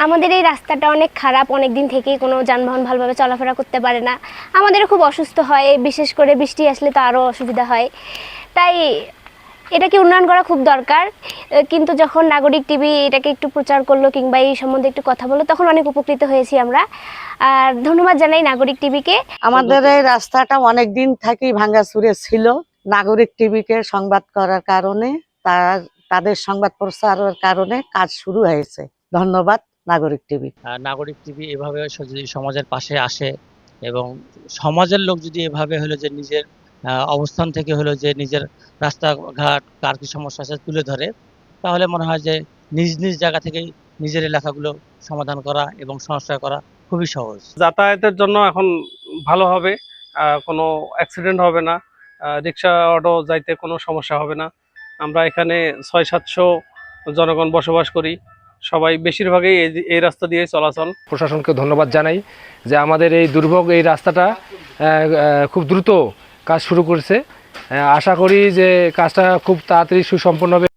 আমাদের এই রাস্তাটা অনেক খারাপ, অনেক দিন থেকেই কোনো যানবাহন ভালোভাবে চলাফেরা করতে পারে না। আমাদেরও খুব অসুস্থ হয়, বিশেষ করে বৃষ্টি আসলে তো আরও অসুবিধা হয়। তাই এটাকে উন্নয়ন করা খুব দরকার। কিন্তু যখন নাগরিক টিভি এটাকে একটু প্রচার করলো কিংবা এই সম্বন্ধে একটু কথা বললো, তখন অনেক উপকৃত হয়েছি আমরা। আর ধন্যবাদ জানাই নাগরিক টিভিকে। আমাদের এই রাস্তাটা অনেক দিন থেকেই ভাঙাচুরে ছিল। নাগরিক টিভিকে সংবাদ করার কারণে, তাদের সংবাদ প্রচারের কারণে কাজ শুরু হয়েছে। ধন্যবাদ নাগরিক টিভি। নাগরিক টিভি এভাবে যদি সমাজের পাশে আসে এবং সমাজের লোক যদি এভাবে হলো যে নিজের অবস্থান থেকে হলো যে নিজের রাস্তাঘাট কার কি সমস্যা আছে তুলে ধরে, তাহলে মনে হয় যে নিজ নিজ জায়গা থেকেই নিজের এলাকাগুলো সমাধান করা এবং সংস্কার করা খুবই সহজ। যাতায়াতের জন্য এখন ভালো হবে, কোনো অ্যাক্সিডেন্ট হবে না, রিক্সা অটো যাইতে কোনো সমস্যা হবে না। আমরা এখানে 600-700 জনগণ বসবাস করি, সবাই বেশিরভাগই এই রাস্তা দিয়ে চলাচল। প্রশাসনকে ধন্যবাদ জানাই যে আমাদের এই দুর্ভোগ এই রাস্তাটা খুব দ্রুত কাজ শুরু করেছে। আশা করি যে কাজটা খুব তাড়াতাড়ি সুসম্পন্ন হবে।